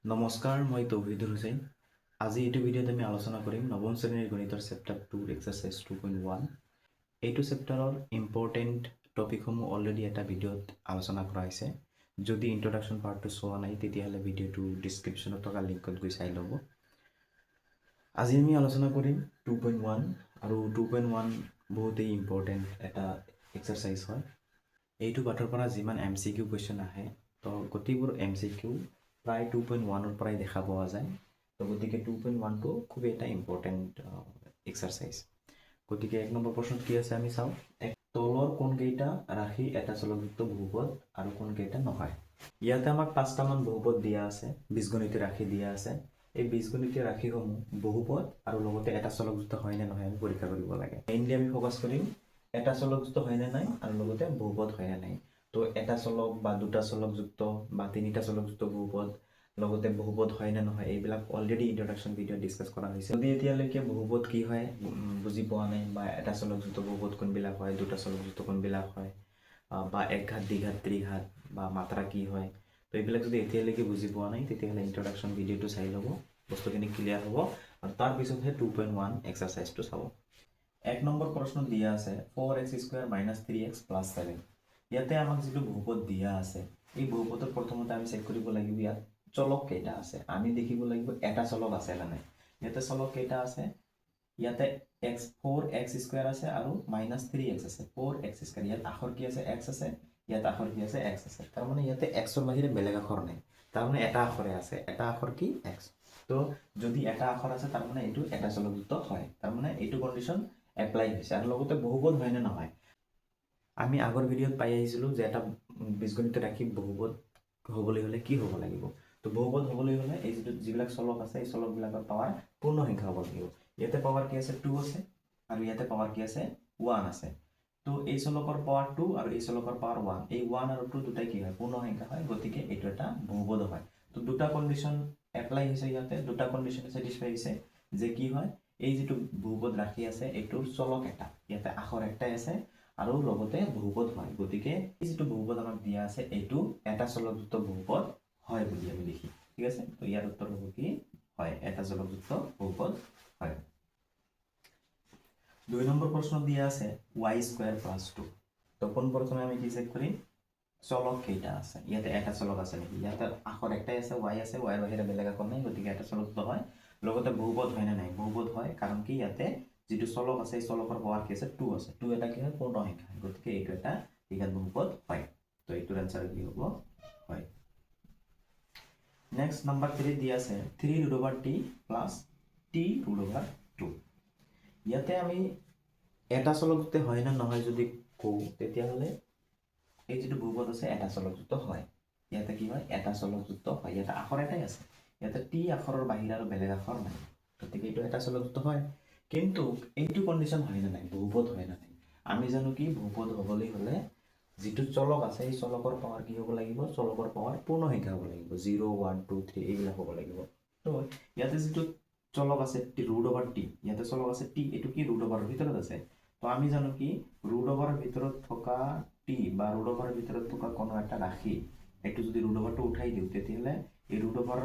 নমস্কাৰ, মই তৌহিদুৰ হুছেইন। আজি এইটো ভিডিঅ'ত আমি আলোচনা কৰিম নৱম শ্ৰেণীৰ গণিতৰ চেপ্টাৰ 2 এক্সাৰচাইজ 2.1। এইটো চেপ্টাৰৰ ইম্পৰ্টেণ্ট টপিকসমূহ অলৰেডি এটা ভিডিঅ'ত আলোচনা কৰা হৈছে। যদি ইন্ট্ৰডাকশ্যন পাৰ্টটো চোৱা নাই তেতিয়াহ'লে ভিডিঅ'টো ডিছক্ৰিপশ্যনত থকা লিংকত গৈ চাই ল'ব। আজি আমি আলোচনা কৰিম 2.1 আৰু 2.1 বহুতেই ইম্পৰ্টেণ্ট এটা এক্সাৰচাইজ হয়। এইটো পাঠৰ পৰা যিমান MCQ কুৱেশ্যন আহে তো গোটেইবোৰ MCQ প্ৰায় 2.1ৰ পৰাই দেখা পোৱা যায়। তো গতিকে 2.1টো খুবেই এটা ইম্পৰ্টেণ্ট এক্সাৰচাইজ। গতিকে 1 নম্বৰ প্ৰশ্নত কি আছে আমি চাওঁ। তলৰ কোনকেইটা ৰাশি এটা চলকযুক্ত বহুপদ আৰু কোনকেইটা নহয়। ইয়াতে আমাক 5টামান বহুপদ দিয়া আছে, বীজগণিতীয় ৰাশি দিয়া আছে। এই বীজগণিতীয় ৰাশিসমূহ বহুপদ আৰু লগতে এটা চলকযুক্ত হয় নে নহয় আমি পৰীক্ষা কৰিব লাগে। মেইনলি আমি ফ'কাছ কৰিম এটা চলকযুক্ত হয় নে নাই আৰু লগতে বহুপদ হয় নে নাই। তো এটা চলক বা দুটা চলকযুক্ত বা তিনিটা চলকযুক্ত বহুপদ লগতে বহুপদ হয় নে নহয় এইবিলাক অলৰেডি ইন্ট্ৰডাকশ্যন ভিডিঅ' ডিছকাছ কৰা হৈছে। যদি এতিয়ালৈকে বহুপদ কি হয় বুজি পোৱা নাই বা এটা চলকযুক্ত বহুপদ কোনবিলাক হয়, দুটা চলকযুক্ত কোনবিলাক হয় বা একঘাত, দ্বিঘাত, ত্ৰিঘাত বা মাত্ৰা কি হয়, তো এইবিলাক যদি এতিয়ালৈকে বুজি পোৱা নাই তেতিয়াহ'লে ইন্ট্ৰডাকশ্যন ভিডিঅ'টো চাই ল'ব, বস্তুখিনি ক্লিয়াৰ হ'ব আৰু তাৰপিছতহে 2.1 এক্সাৰচাইজটো চাব। 1 নম্বৰ প্ৰশ্ন দিয়া আছে 4x² - 3x + 7। ইয়াতে আমাক যিটো বহুপদ দিয়া আছে এই বহুপদৰ প্ৰথমতে আমি চেক কৰিব লাগিব ইয়াত চলক কেইটা আছে। আমি দেখিব লাগিব এটা চলক আছে নে নাই। ইয়াতে চলক কেইটা আছে, ইয়াতে 4x² আছে আৰু -3x আছে। 4x², ইয়াত আখৰ কি আছে x আছে, ইয়াত আখৰ কি আছে x আছে। তাৰমানে ইয়াতে xৰ বাহিৰে বেলেগ আখৰ নাই, তাৰমানে এটা আখৰে আছে। এটা আখৰ কি x। তো যদি এটা আখৰ আছে তাৰমানে এইটো এটা চলকযুক্ত হয়, তাৰমানে এইটো কণ্ডিশ্যন এপ্লাই হৈছে। আৰু লগতে বহুপদ হয় নে নহয়, আমি আগৰ ভিডিঅ'ত পাই আহিছিলোঁ যে এটা বীজগণিত ৰাশি বহুপদ হ'বলৈ হ'লে কি হ'ব লাগিব। তো বহুপদ হ'বলৈ হ'লে এই যিবিলাক চলক আছে এই চলকবিলাকৰ পাৱাৰ পূৰ্ণ সংখ্যা হ'ব লাগিব। ইয়াতে পাৱাৰ কি আছে 2 আছে আৰু ইয়াতে পাৱাৰ কি আছে 1 আছে। তো এই চলকৰ পাৱাৰ 2 আৰু এই চলকৰ পাৱাৰ 1, এই 1 আৰু 2 দুটাই কি হয় পূৰ্ণ সংখ্যা হয়, গতিকে এইটো এটা বহুপদ হয়। তো দুটা কণ্ডিশ্যন এপ্লাই হৈছে, ইয়াতে দুটা কণ্ডিশ্যন ছেটিছফাই হৈছে যে কি হয় এই যিটো বহুপদ ৰাশি আছে এইটোৰ চলক এটা, ইয়াতে আখৰ একটাই আছে আৰু লগতে বহুপদ হয়। গতিকে এই যিটো বহুপদ আমাক দিয়া আছে এইটো এটা চলকযুক্ত বহুপদ হয় বুলি আমি লিখি, ঠিক আছে। তো ইয়াৰ উত্তৰ হ'ব কি হয়, এটা চলকযুক্ত বহুপদ হয়। 2 নম্বৰ প্ৰশ্ন দিয়া আছে y² + 2। তো পোনপ্ৰথমে আমি কি চেক কৰিম চলক কেইটা আছে। ইয়াতে এটা চলক আছে নেকি, ইয়াতে আখৰ একটাই আছে y আছে, y ৰ বাহিৰে বেলেগ আখৰ নাই, গতিকে এটা চলকযুক্ত হয়। লগতে বহুপদ হয় নে নাই, বহুপদ হয়, কাৰণ কি ইয়াতে যিটো চলক আছে এই চলকৰ পাৱাৰ কি আছে 2 আছে। 2 এটা কি হয় পূৰ্ণ সংখ্যা, গতিকে এইটো এটা দ্বিঘাত বহুপদ হয়। তো এইটোৰ আনসাৰ কি হ'ব হয়। নেক্সট নাম্বাৰ 3 দিয়া আছে 3√t + t√2। ইয়াতে আমি এটা চলকযুক্ত হয় না নহয় যদি কওঁ তেতিয়াহ'লে এই যিটো বহুপদ আছে এটা চলকযুক্ত হয়। ইয়াতে কি হয় এটা চলকযুক্ত হয়, ইয়াতে আখৰ এটাই আছে, ইয়াতে টি আখৰৰ বাহিৰে আৰু বেলেগ আখৰ নাই, গতিকে এইটো এটা চলকযুক্ত হয়। কিন্তু এইটো কণ্ডিশ্যন হয় নে নাই, বহুপদ হয় নে নাই। আমি জানো কি বহুপদ হ'বলৈ হ'লে যিটো চলক আছে এই চলকৰ পাৱাৰ কি হ'ব লাগিব, চলকৰ পাৱাৰ পূৰ্ণ সংখ্যা হ'ব লাগিব, 0 1 2 3 এইবিলাক হ'ব লাগিব। তো ইয়াতে যিটো চলক আছে √t, ইয়াতে চলক আছে t, এইটো কি √ৰ ভিতৰত আছে। তো আমি জানো কি √ৰ ভিতৰত থকা t বা √ৰ ভিতৰত থকা কোনো এটা ৰাশি এইটো যদি √টো উঠাই দিওঁ তেতিয়াহ'লে এই √ৰ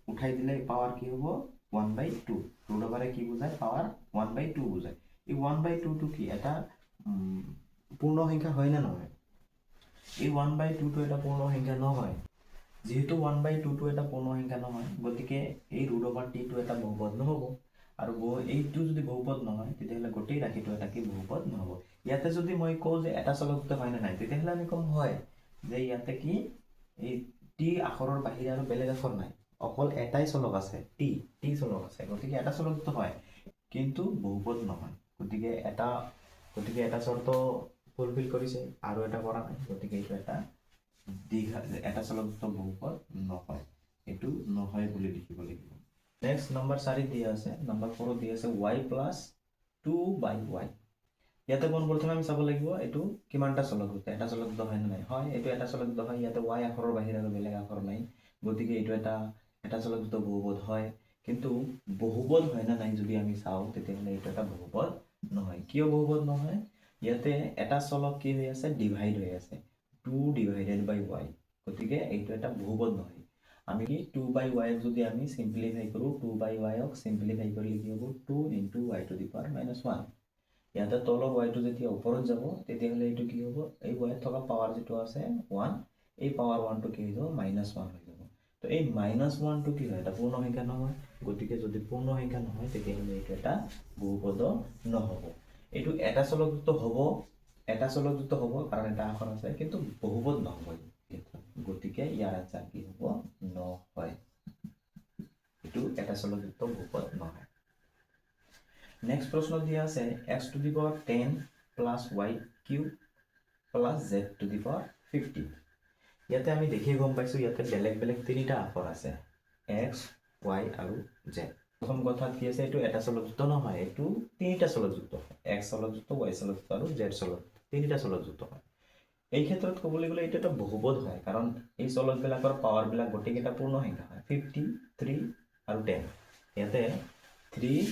উঠাই দিলে পাৱাৰ কি হ'ব 1/2। √ৰে কি বুজায় পাৱাৰ 1/2 বুজায়। এই 1/2টো কি এটা পূৰ্ণ সংখ্যা হয় নে নহয়। এই 1/2টো এটা পূৰ্ণ সংখ্যা নহয়। যিহেতু 1/2টো এটা পূৰ্ণ সংখ্যা নহয়, গতিকে এই √tটো এটা বহুপদ নহ'ব। আৰু এইটো যদি বহুপদ নহয় তেতিয়াহ'লে গোটেই ৰাশিটো এটা কি বহুপদ নহ'ব। ইয়াতে যদি মই কওঁ যে এটা চলকযুক্ত হয় নে নাই, তেতিয়াহ'লে আমি ক'ম হয় যে ইয়াতে কি এই টি আখৰৰ বাহিৰে আৰু বেলেগ আখৰ নাই, অকল এটাই চলক আছে টি চলক আছে, গতিকে এটা চলকযুক্ত হয় কিন্তু বহুপদ নহয়। গতিকে এটা চৰ্ত ফুলফিল কৰিছে আৰু এটা কৰা নাই, গতিকে এইটো এটা চলকযুক্ত বহুপদ নহয়, এইটো নহয় বুলি লিখিব লাগিব। নেক্সট নম্বৰ 4 দিয়া আছে, নম্বৰ 4 দিয়া আছে y + 2/y। ইয়াতে পোনপ্ৰথমে আমি চাব লাগিব এইটো কিমানটা চলকযুক্ত, এটা চলকযুক্ত হয় নে নাই। হয়, এইটো এটা চলকযুক্ত হয়, ইয়াতে y আখৰৰ বাহিৰে আৰু বেলেগ আখৰ নাই, গতিকে এইটো এটা চলকযুক্ত বহুপদ হয়। কিন্তু বহুপদ হয় নে নাই যদি আমি চাওঁ তেতিয়াহ'লে এইটো এটা বহুপদ নহয়। কিয় বহুপদ নহয়, ইয়াতে এটা চলক কি হৈ আছে ডিভাইড হৈ আছে 2/y, গতিকে এইটো এটা বহুপদ নহয়। আমি কি 2/y যদি আমি সিম্পলিফাই কৰো 2/y ক সিম্পলিফাই কৰিলে কি হ'ব 2 * y টু দি পাৱাৰ -1 ইয়াতে তলৰ y টো যেতিয়া ওপৰত যাব তেতিয়াহলে এইটো কি হ'ব এই y থকা পাৱাৰ যেটো আছে 1 এই পাৱাৰ 1 টো কি হৈ যাব -1 হৈ যাব তো এই -1 টো কি হয় এটা পূৰ্ণ সংখ্যা নহয় গতিকে যদি পূৰ্ণ সংখ্যা নহয় তেতিয়াহলে এইটো এটা বহুপদ নহব এইটো এটা চলকযুক্ত হ'ব কাৰণ এটা আখৰ আছে কিন্তু বহুপদ নহব গতিকে ইয়াৰ আনসাৰ কি হ'ব নহয় এইটো এটা চলকযুক্ত বহুপদ নহয় নেক্সট প্ৰশ্ন দিয়া আছে x to the power 10 plus y cube plus z to the power 50 ইয়াতে আমি দেখি গম পাইছো ইয়াতে বেলেগ বেলেগ তিনিটা আখৰ আছে x y আৰু z প্ৰথম কথাত কি আছে এইটো এটা চলকযুক্ত নহয় এইটো তিনিটা চলকযুক্ত x চলকযুক্ত y চলকযুক্ত আৰু z চলকযুক্ত তিনিটা চলকযুক্ত হয় এই ক্ষেত্ৰত ক'বলৈ গ'লে এইটো এটা বহুপদ হয় কাৰণ এই চলকবিলাকৰ পাৱাৰবিলাক গোটেইকেইটা পূৰ্ণ সংখ্যা হয় 50 3 আৰু 10 ইয়াতে 3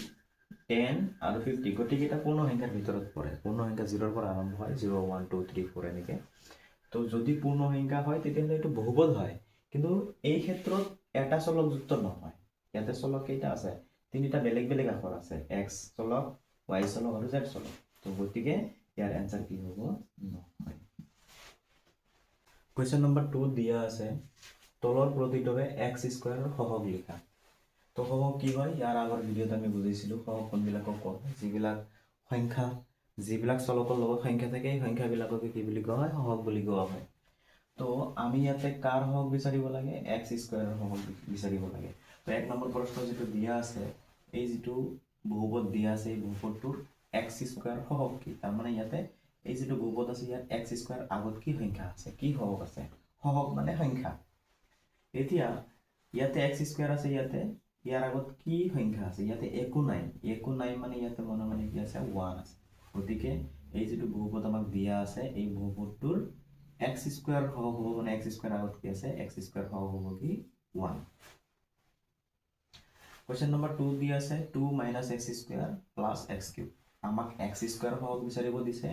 10 আৰু 50 গোটেইকেইটা পূৰ্ণ সংখ্যাৰ ভিতৰত পৰে পূৰ্ণ সংখ্যা 0 ৰ পৰা আৰম্ভ হয় 0 1 2 3 4 এনেকে তো যদি পূৰ্ণ সংখ্যা হয় তেতিয়াহলে এইটো বহুপদ হয় কিন্তু এই ক্ষেত্ৰত এটা চলকযুক্ত নহয় ইয়াতে চলক কেইটা আছে তিনিটা বেলেগ বেলেগ আখৰ আছে x চলক y চলক আৰু z চলক তো গতিকে ইয়াৰ আনসাৰ কি হ'ব নহয় কোৱেশ্চন নম্বৰ 2 দিয়া আছে তলৰ প্ৰতিটোৰে x স্কয়াৰৰ সহগ লিখা তো সহগ কি হয় ইয়াৰ আগৰ ভিডিওত আমি বুজিছিলো সহগ কোনবিলাকক কয় যিবিলাক চলকৰ লগত সংখ্যা থাকে এই সংখ্যাবিলাকক কি বুলি কোৱা হয় সহগ বুলি কোৱা হয় তো আমি ইয়াতে কাৰ সহগ বিচাৰিব লাগে x স্কয়াৰৰ সহগ বিচাৰিব লাগে তো এক নম্বৰ প্ৰশ্ন যেটো দিয়া আছে এই যেটো বহুপদ দিয়া আছে এই বহুপদটোৰ x স্কয়াৰ সহগ কি তাৰ মানে ইয়াতে এই যেটো বহুপদ আছে ইয়াত x স্কয়াৰ আগত কি সংখ্যা আছে কি সহগ আছে সহগ মানে সংখ্যা এতিয়া ইয়াতে x স্কয়াৰ আছে ইয়াতে ইয়াৰ আগত কি সংখ্যা আছে ইয়াতে একো নাই মানে ইয়াতে মনে কি আছে 1 আছে গতিকে এই যেটো বহুপদ আমাক দিয়া আছে এই বহুপদটোৰ x স্কয়াৰ সহগ হ'ব মানে x স্কয়াৰ আগত কি আছে x স্কয়াৰ সহগ হ'ব কি 1 কোৱেশ্চন নম্বৰ 2 দিয়া আছে 2 - x স্কয়াৰ + x কিউব আমাক x স্কয়াৰ সহগ বিচাৰিব দিছে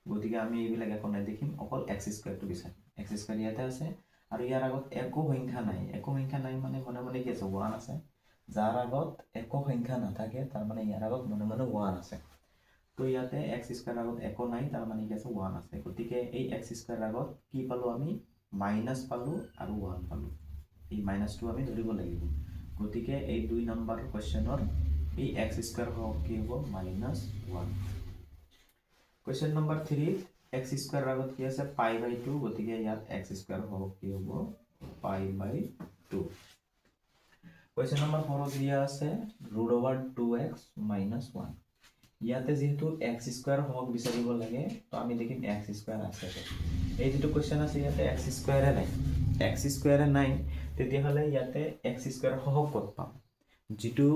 গতিকে আমি এইবিলাক একো নাই দেখিম অকল x স্কয়াৰটো বিচাৰিম x স্কয়াৰ ইয়াতে আছে আৰু ইয়াৰ আগত একো সংখ্যা নাই মানে মনে কি আছে 1 আছে যাৰ আগত একো সংখ্যা নাথাকে তাৰ মানে ইয়াৰ আগত মনে 1 আছে তো ইয়াতে x স্কয়াৰ আগত একো নাই তাৰ মানে কি আছে 1 আছে গতিকে এই x স্কয়াৰ আগত কি পালো আমি মাইনাস পালো আৰু 1 পালো এই মাইনাসটো আমি ধৰিব লাগিব গতিকে এই 2 নম্বৰ কোৱেশ্চনৰ এই x স্কয়াৰ সহগ কি হ'ব -1 কোৱেশ্চন নম্বৰ 3 x স্কয়াৰ আগত কি আছে π/2 গতিকে ইয়াত x স্কয়াৰ সহগ কি হ'ব π/2 কোৱেশ্চন নম্বৰ 4 দিয়া আছে √2x - 1 ইয়াতে যেহেতু x স্কয়াৰ সহগ বিচাৰিব লাগে তো আমি দেখিম x স্কয়াৰ আছে এই যেটো কোৱেশ্চন আছে ইয়াতে x স্কয়াৰে নাই তেতিয়াহলে ইয়াতে x স্কয়াৰ সহগ কত পাম যেটো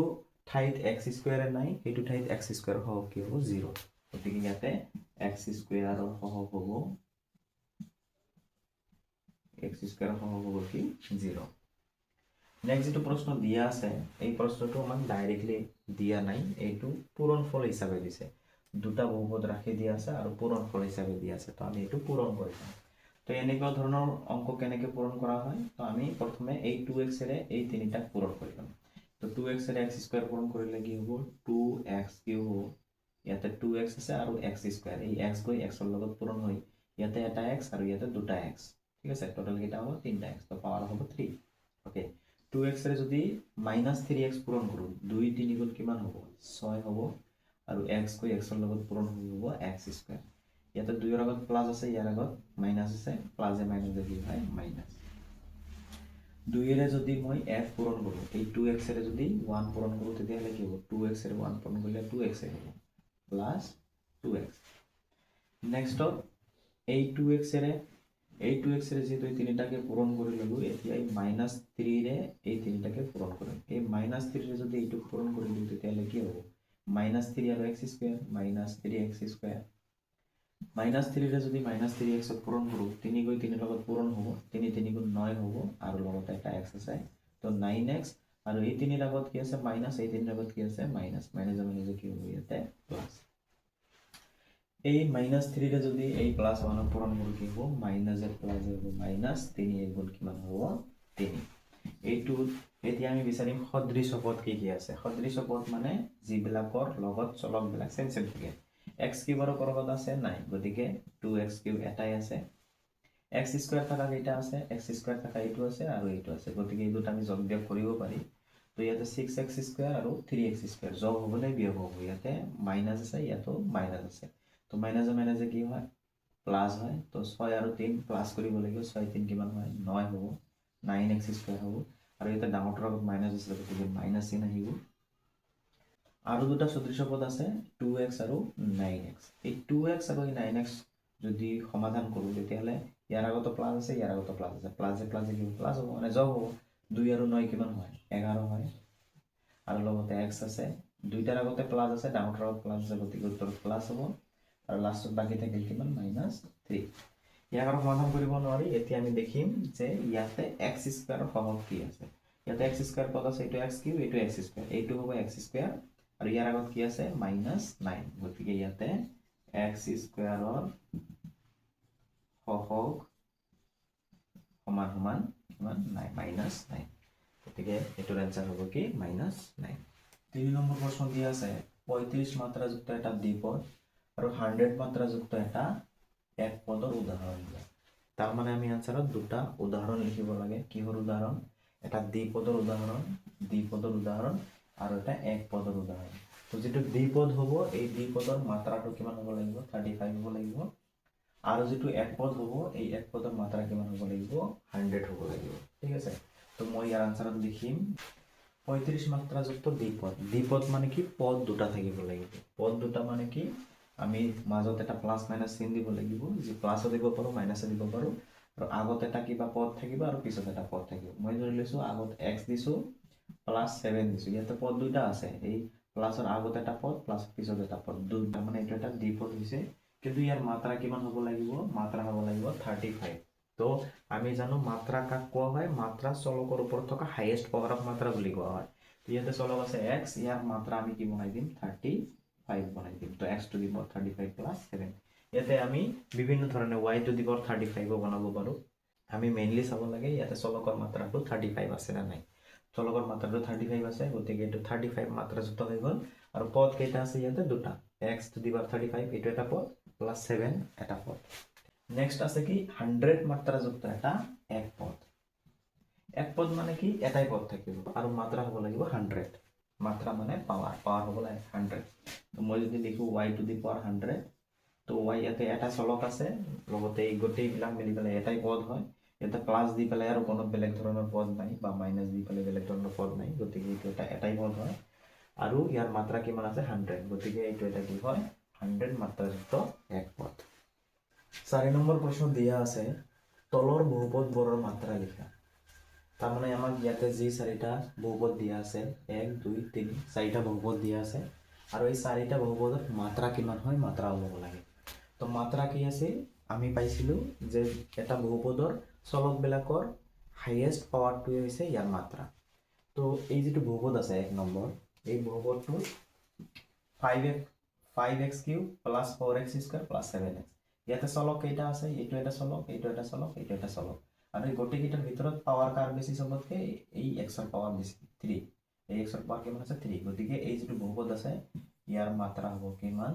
ঠাইত x স্কয়াৰে নাই হেতু ঠাইত x স্কয়াৰ সহগ কি হ'ব 0 গতিকে ইয়াতে x স্কয়াৰৰ সহগ হ'ব কি 0 নেক্সট যেটো প্ৰশ্ন দিয়া আছে এই প্ৰশ্নটো আমাক ডাইৰেক্টলি দিয়া নাই এইটো পূৰণফল হিচাপে দিছে দুটা বহুপদ ৰাখি দিয়া আছে আৰু পূৰণফল হিচাপে দিয়া আছে তো আমি এইটো পূৰণ কৰি চাম তো এনেকুৱা ধৰণৰ অংক কেনেকৈ পূৰণ কৰা হয় তো আমি প্ৰথমে এই 2x ৰে এই তিনিটাক পূৰণ কৰি লম তো 2x ৰে x স্কয়াৰ পূৰণ কৰিলে কি হ'ব 2x কিউব হ'ব ইয়াতে 2x আছে আৰু x স্কয়াৰ এই x গৈ x ৰ লগত পূৰণ হৈ ইয়াতে এটা x আৰু ইয়াতে দুটা x ঠিক আছে টোটাল কেইটা হ'ব 3টা x তো পাৱাৰ হ'ব 3 ওকে 2x ৰে যদি -3x পূৰণ কৰো 2 3 গুণ কিমান হ'ব 6 হ'ব আৰু x গৈ x ৰ লগত পূৰণ হ'ব x স্কয়াৰ ইয়াতে 2 ৰ আগত প্লাস আছে ইয়াৰ আগত মাইনাস আছে প্লাসে মাইনাসে কি হয় মাইনাস 2 ৰে যদি মই f পূৰণ কৰো এই 2x ৰে যদি 1 পূৰণ কৰো তেতিয়াহলে কি হ'ব 2x ৰে 1 পূৰণ কৰিলে 2x হ'ব প্লাস 2x নেক্সট এই 2x ৰে যেটো এই তিনিটাকে পূৰণ কৰি ললো এতিয়া এই -3 ৰে এই তিনিটাকে পূৰণ কৰিম এই -3 ৰে যদি এইটো পূৰণ কৰি দিও তেতিয়াহলে কি হ'ব -3 আৰু x স্কয়াৰ -3x স্কয়াৰ -3 ৰে যদি -3x পূৰণ কৰো 3 গৈ 3 লগত পূৰণ হ'ব 3 3 গুণ 9 হ'ব আৰু লগতে এটা x আছে তো 9x আৰু এই 3 ৰ আগত কি আছে মাইনাস এই 3 ৰ আগত কি আছে মাইনাস মাইনাস কি হ'ব ইয়াতে প্লাস এই -3 ৰে যদি এই +1 পূৰণ কৰো কি হ'ব মাইনাস এ প্লাস হ'ব -3 এৰ গুণ কিমান হ'ব 3 এইটো এতিয়া আমি বিচাৰিম সদৃশ পদ কি আছে। সদৃশ পদ মানে যিবিলাকৰ লগত চলকবিলাক চেম চেম থাকে। এক্স কিউবৰ ক'ৰবাত আছে নাই, গতিকে 2x কিউব এটাই আছে। এক্স স্কুৱেৰ থকা কেইটা আছে, এক্স স্কুৱেৰ থকা এইটো আছে আৰু এইটো আছে, গতিকে এই দুটা আমি যোগ বিয়োগ কৰিব পাৰি। তো ইয়াতে 6x স্কুৱেৰ আৰু 3x স্কুৱেৰ যোগ হ'ব নে বিয়োগ হ'ব, ইয়াতে মাইনাছ আছে ইয়াতো মাইনাছ আছে। তো মাইনাছে মাইনাছে কি হয় প্লাছ হয়। তো 6 আৰু 3 প্লাছ কৰিব লাগিব, 6 3 কিমান হয় 9 হ'ব, 9x স্কুৱেৰ হ'ব। আৰু ইয়াতে ডাঙৰটোৰ আগত মাইনাছ আছে, গতিকে মাইনাছ চিন আহিব। আৰু দুটা সদৃশ পদ আছে 2x আৰু 9x। এই 2x আৰু 9x যদি সমাধান কৰোঁ তেতিয়াহ'লে ইয়াৰ আগতো প্লাছ আছে, ইয়াৰ আগতো প্লাছ আছে, প্লাছে প্লাছে কি প্লাছ হ'ব, মানে যোগ হ'ব। 2 আৰু 9 কিমান হয় 11 হয়। আৰু লগতে x আছে, দুইটাৰ আগতে প্লাছ আছে, ডাঙৰটোৰ আগত প্লাছ আছে, গতিকে উত্তৰ প্লাছ হ'ব। আৰু লাষ্টত বাকী থাকিল কিমান -3। ইয়াক আৰু সমাধান কৰিব নোৱাৰি। এতিয়া আমি দেখিম যে ইয়াতে এক্স স্কুৱেৰৰ সহগ কি আছে। ইয়াতে এক্স স্কুৱেৰ পদ আছে, এইটো এক্স কিউব, এইটো এক্স স্কুৱেৰ, এইটো হ'ব এক্স স্কুৱেৰ আৰু ইয়াৰ আগত কি আছে -9, গতিকে ইয়াতে এক্স স্কুৱেৰৰ সহগ সমান সমান কিমান -9, গতিকে এইটোৰ এনসাৰ হ'ব কি -9। 3 নম্বৰ প্ৰশ্ন দিয়া আছে 35 মাত্ৰাযুক্ত এটা দ্বিপদ আৰু 100 মাত্ৰাযুক্ত এটা এক পদৰ উদাহৰণ দিয়া। তাৰ মানে আমি আনসাৰত দুটা উদাহৰণ লিখিব লাগে। কিহৰ উদাহৰণ, এটা দ্বিপদৰ উদাহৰণ আৰু এটা এক পদৰ উদাহৰণ। তো যিটো দ্বিপদ হ'ব এই দ্বিপদৰ মাত্ৰাটো কিমান হ'ব লাগিব 35 হ'ব লাগিব। আৰু যিটো এক পদ হ'ব এই এক পদৰ মাত্ৰা কিমান হ'ব লাগিব 100 হ'ব লাগিব। ঠিক আছে, তো মই ইয়াৰ আনসাৰত লিখিম 35 মাত্ৰাযুক্ত দ্বিপদ। দ্বিপদ মানে কি পদ দুটা থাকিব লাগিব। পদ দুটা মানে কি আমি মাজত এটা প্লাছ মাইনাছ চিন দিব লাগিব, যি প্লাছো দিব পাৰোঁ মাইনাছো দিব পাৰোঁ। আৰু আগত এটা কিবা পদ থাকিব আৰু পিছত এটা পদ থাকিব। মই ধৰি লৈছোঁ আগত x দিছোঁ +7 দিছোঁ, ইয়াতে পদ দুটা আছে, এই প্লাছৰ আগত এটা পদ প্লাছ পিছত এটা পদ, দুটা মানে এইটো এটা দ্বিপদ হৈছে। কিন্তু ইয়াৰ মাত্ৰা কিমান হ'ব লাগিব, মাত্ৰা হ'ব লাগিব 35। তো আমি জানো মাত্ৰা কাক কোৱা হয়, মাত্ৰা চলকৰ ওপৰত থকা হাইয়েষ্ট পাৱাৰক মাত্ৰা বুলি কোৱা হয়। ইয়াতে চলক আছে x, ইয়াৰ মাত্ৰা আমি কি বনাই দিম 35 বনাই দিম। তো x টু দি পাৱাৰ 35 + 7। ইয়াতে আমি বিভিন্ন ধৰণে y টু দি পাৱাৰ 35 বনাব পাৰোঁ। আমি মেইনলি চাব লাগে ইয়াতে চলকৰ মাত্ৰাটো 35 আছে নে নাই। চলকৰ মাত্ৰাটো 35 আছে, গতিকে এইটো 35 মাত্ৰাযুক্ত হৈ গ'ল। আৰু পদ কেইটা আছে ইয়াতে দুটা, x টু দি পাৱাৰ 35 এইটো এটা পদ +7 এটা পদ। নেক্সট আছে কি 100 মাত্ৰাযুক্ত এটা এক পদ। এক পদ মানে কি এটাই পদ থাকিব আৰু মাত্ৰা হ'ব লাগিব 100। মাত্ৰা মানে পাৱাৰ হ'ব লাগে 100। তো মই যদি লিখোঁ y টু দি পাৱাৰ 100, তো y ইয়াতে এটা চলক আছে, লগতে এই গোটেইবিলাক মিলি পেলাই এটাই পদ হয়। ইয়াতে প্লাছ দি পেলাই আৰু কোনো বেলেগ ধৰণৰ পদ নাই, বা মাইনাছ দি পেলাই বেলেগ ধৰণৰ পদ নাই, গতিকে এইটো এটাই পদ হয়। আৰু ইয়াৰ মাত্ৰা কিমান আছে 100, গতিকে এইটো এটা কি হয় 100 মাত্ৰাযুক্ত এক পদ। 4 নম্বৰ প্ৰশ্ন দিয়া আছে তলৰ বহুপদবোৰৰ মাত্ৰা লিখা। তাৰমানে আমাক ইয়াতে যি 4টা বহুপদ দিয়া আছে 1 2 3 4টা বহুপদ দিয়া আছে, আৰু এই 4টা বহুপদৰ মাত্ৰা কিমান হয় মাত্ৰা ওলাব লাগে। তো মাত্ৰা কি আছিল, আমি পাইছিলোঁ যে এটা বহুপদৰ চলকবিলাকৰ হাইয়েষ্ট পাৱাৰটোৱে হৈছে ইয়াৰ মাত্ৰা। তো এই যিটো বহুপদ আছে 1 নম্বৰ, এই বহুপদটোৰ 5x cube + 4x square + 7x। ইয়াতে চলক কেইটা আছে, এইটো এটা চলক, এইটো এটা চলক, এইটো এটা চলক। আৰু এই গোটেইকেইটাৰ ভিতৰত পাৱাৰ কাৰ বেছি চবতকে, এই xৰ পাৱাৰ বেছি 3। এই xৰ পাৱাৰ কিমান আছে 3, গতিকে এই যিটো বহুপদ আছে ইয়াৰ মাত্ৰা হ'ব কিমান,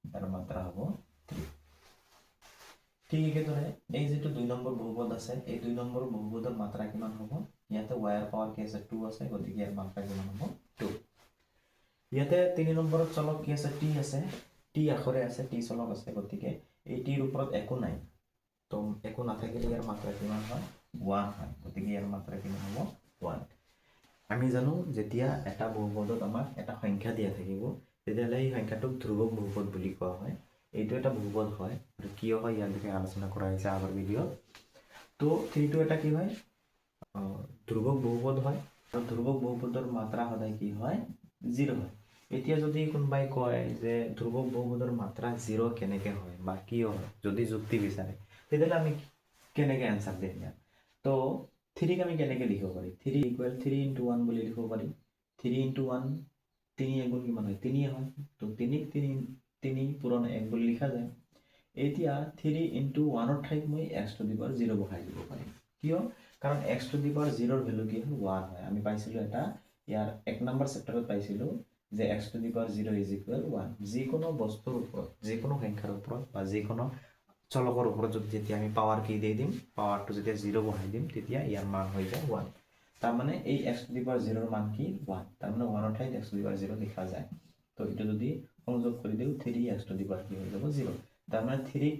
ইয়াৰ মাত্ৰা হ'ব 3। ঠিক একেদৰে এই যিটো 2 নম্বৰ বহুপদ আছে, এই 2 নম্বৰ বহুপদৰ মাত্ৰা কিমান হ'ব, ইয়াতে y ৰ পাৱাৰ কি আছে 2 আছে, গতিকে ইয়াৰ মাত্ৰা কিমান হ'ব 2। ইয়াতে 3 নম্বৰত চলক কি আছে t আছে, t আখৰে আছে, t চলক আছে, গতিকে এই t ৰ ওপৰত একো নাই। তো একো নাথাকিলে ইয়াৰ মাত্ৰা কিমান হয় 1 হয়, গতিকে ইয়াৰ মাত্ৰা কিমান হ'ব 1। আমি জানো যেতিয়া এটা বহুপদত আমাক এটা সংখ্যা দিয়া থাকিব তেতিয়াহ'লে এই সংখ্যাটোক ধ্ৰুৱক বহুপদ বুলি কোৱা হয়। এইটো এটা বহুপদ হয়, আৰু কিয় হয় ইয়াৰ বিষয়ে আলোচনা কৰা হৈছে আগৰ ভিডিঅ'ত। তো 3টো এটা কি হয় ধ্ৰুৱক বহুপদ হয়, আৰু ধ্ৰুৱক বহুপদৰ মাত্ৰা সদায় কি হয় 0 হয়। এতিয়া যদি কোনোবাই কয় যে ধ্ৰুৱক বহুপদৰ মাত্ৰা 0 কেনেকৈ হয় বা কিয় হয়, যদি যুক্তি বিচাৰে তেতিয়াহ'লে আমি কেনেকৈ এনসাৰ দিম ইয়াত। তো 3ক আমি কেনেকৈ লিখিব পাৰিম, 3 = 3 × 1 বুলি লিখিব পাৰিম। 3 × 1 3 এগুণ কিমান হয় 3 হয়, তো 3ক 3 পূৰণ 1 বুলি লিখা যায়। এতিয়া 3 × 1 ৰ ঠাইত মই x টু দি পাৱাৰ 0 বহাই দিব পাৰিম। কিয় কাৰণ x to the power 0 value কি হয় 1 হয় আমি পাইছিলো এটা ইয়াৰ 1 নম্বৰ চেপ্টাৰত পাইছিলো যে x to the power 0 is equal 1 যিকোনো বস্তুৰ ওপৰত যিকোনো সংখ্যাৰ ওপৰত বা যিকোনো চলকৰ ওপৰত যদি যেতিয়া আমি পাৱাৰ কি দি দিম পাৱাৰটো যেতিয়া 0 বহাই দিম তেতিয়া ইয়াৰ মান হৈ যায় 1 তাৰ মানে এই x টু দি পাৱাৰ 0 ৰ মান কি 1 তাৰ মানে 1 ৰ ঠাইত x টু দি পাৱাৰ 0 লিখা যায় তো এটো যদি সংযোগ কৰি দিও 3x টু দি পাৱাৰ কি হৈ যাব 0 তাৰ মানে 3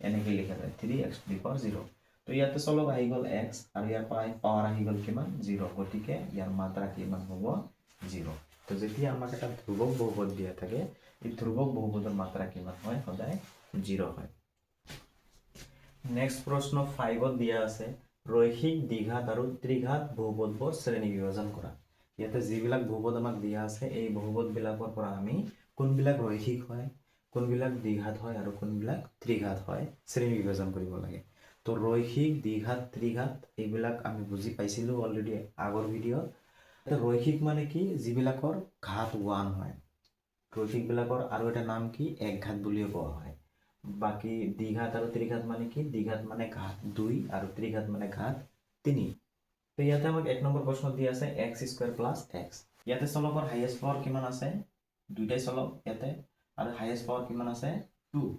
এনেকৈ লিখা যায় 3x টু দি পাৱাৰ 0 তো ইয়াতে চলক আহি গ'ল x আৰু ইয়াৰ পাৱাৰ আহি গ'ল কিমান 0 গতিকে ইয়াৰ মাত্ৰা কিমান হ'ব 0 তো যেতিয়া আমাক এটা ধ্ৰুবক বহুপদ দিয়া থাকে এই ধ্ৰুবক বহুপদৰ মাত্ৰা কিমান হয় সদায় 0 হয় নেক্সট প্ৰশ্ন 5 ত দিয়া আছে ৰৈখিক দ্বিঘাত আৰু ত্ৰিঘাত বহুপদবোৰ শ্ৰেণী বিভাজন কৰা ইয়াতে যিবিলাক বহুপদ আমাক দিয়া আছে এই বহুপদ বিলাকৰ পৰা আমি কোনবিলাক ৰৈখিক হয় কোনবিলাক দ্বিঘাত হয় আৰু কোনবিলাক ত্ৰিঘাত হয় শ্ৰেণী বিভাজন কৰিব লাগে তো ৰৈখিক দ্বিঘাত ত্ৰিঘাত এইবিলাক আমি বুজি পাইছিলো অলৰেডি আগৰ ভিডিঅ'ত ৰৈখিক মানে কি যিবিলাকৰ ঘাত 1 হয় ৰৈখিক বিলাকৰ আৰু এটা নাম কি একঘাত বুলিও কোৱা হয় বাকি দ্বিঘাত আৰু ত্ৰিঘাত মানে কি দ্বিঘাত মানে ঘাত 2 আৰু ত্ৰিঘাত মানে ঘাত 3 তো ইয়াতে আমাক এক নম্বৰ প্ৰশ্ন দিয়া আছে x² + x ইয়াতে চলকৰ হাইয়েস্ট পাৱাৰ কিমান আছে দুইটাই চলক ইয়াতে আৰু হাইয়েস্ট পাৱাৰ কিমান আছে 2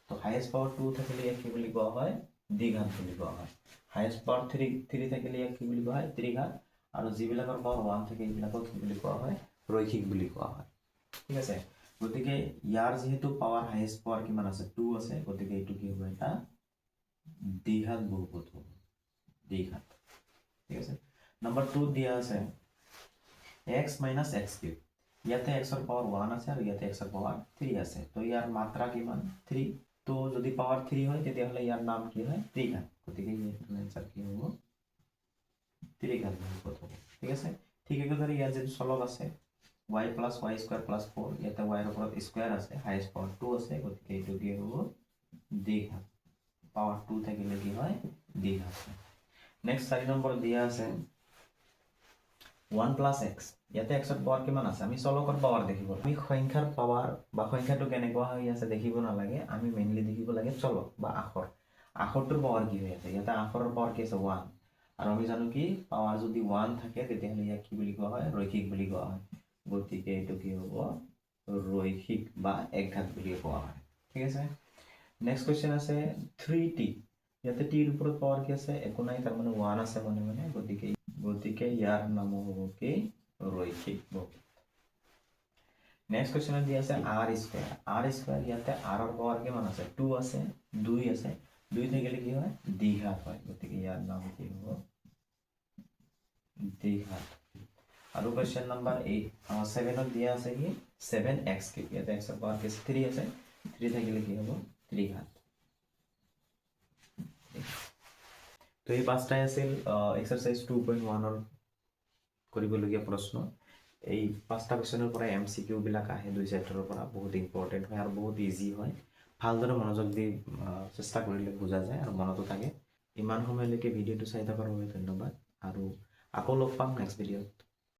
তো হাইয়েস্ট পাৱাৰ 2 থাকিলে ইয়াক কি বুলি কোৱা হয় দ্বিঘাত বুলি কোৱা হয় হাইয়েস্ট পাৱাৰ 3 থাকিলে ইয়াক কি বুলি কোৱা হয় ত্ৰিঘাত আৰু যিবিলাকৰ পাৱাৰ 1 থাকে এইবিলাকক কি বুলি কোৱা হয় ৰৈখিক বুলি কোৱা হয় ঠিক আছে গতিকে ইয়াৰ যেহেতু পাৱাৰ হাইয়েস্ট পাৱাৰ কিমান আছে 2 আছে গতিকে এইটো কি হ'ব এটা দ্বিঘাত বহুপদ হ'ব দ্বিঘাত ঠিক আছে নম্বৰ 2 দিয়া আছে x - x³ ইয়াতে x ৰ পাৱাৰ 1 আছে আৰু ইয়াতে x ৰ পাৱাৰ 3 আছে তো ইয়াৰ মাত্ৰা কিমান 3 তো যদি পাৱাৰ 3 হয় তেতিয়া হলে ইয়াৰ নাম কি হয় ত্ৰিঘাত গতিকে ইয়াৰ আনসাৰ কি হ'ব ত্ৰিঘাত বহুপদ হ'ব ঠিক আছে ঠিক একেদৰে ইয়াৰ যে চলক আছে y + y² + 4 ইয়াতে y ৰ ওপৰত স্কয়াৰ আছে হাইয়েস্ট পাৱাৰ 2 আছে গতিকে এইটো কি হ'ব দ্বিঘাত পাৱাৰ 2 থাকিলে কি হয় দ্বিঘাত নেক্সট 4 নম্বৰ দিয়া আছে 1 + x ইয়াতে x ৰ পাৱাৰ কিমান আছে আমি চলকৰ পাৱাৰ দেখিব আমি সংখ্যাৰ পাৱাৰ বা সংখ্যাটো কেনেকুৱা হৈ আছে দেখিব নালাগে আমি মেইনলি দেখিব লাগে চলক বা আখৰ আখৰটোৰ পাৱাৰ কি হৈ আছে ইয়াতে আখৰৰ পাৱাৰ কি আছে 1 আৰু আমি জানো কি পাৱাৰ যদি 1 থাকে তেতিয়াহলে ইয়াক কি বুলি কোৱা হয় ৰৈখিক বুলি কোৱা হয় গতিকে এইটো কি হ'ব ৰৈখিক বা একঘাত বুলি কোৱা হয় ঠিক আছে নেক্সট কোৱেশ্চন আছে 3t ইয়াতে t ৰ ওপৰত পাৱাৰ কি আছে একো নাই তাৰ মানে 1 আছে মানে গতিকে ইয়াৰ নাম হ'ব কি ৰৈখিক বহুপদ নেক্সট কোৱেশ্চন দিয়া আছে r² ইয়াতে r ৰ পাৱাৰ কিমান আছে 2 আছে 2 আছে 2 থাকিলে কি হয় দ্বিঘাত হয় গতিকে ইয়াৰ নাম কি হ'ব দ্বিঘাত আৰু কোৱেশ্চন নম্বৰ 7 ত দিয়া আছে কি 7x³ ইয়াতে x ৰ পাৱাৰ কি 3 আছে 3 থাকিলে কি হ'ব ত্ৰিঘাত তো এই পাঁচটাই আছিল এক্সাৰসাইজ 2.1 ৰ কৰিবলগীয়া প্ৰশ্ন এই পাঁচটা কোৱেশ্চনৰ পৰা MCQ বিলাক আহে দুই চেপ্টাৰৰ পৰা বহুত ইম্পৰ্টেন্ট হয় আৰু বহুত ইজি হয় ভালদৰে মনোযোগ দি চেষ্টা কৰিলে বুজা যায় আৰু মনতো থাকে ইমান সময়লৈকে ভিডিঅ'টো চাই থকাৰ বাবে ধন্যবাদ আৰু আকৌ লগ পাম নেক্সট ভিডিঅ'ত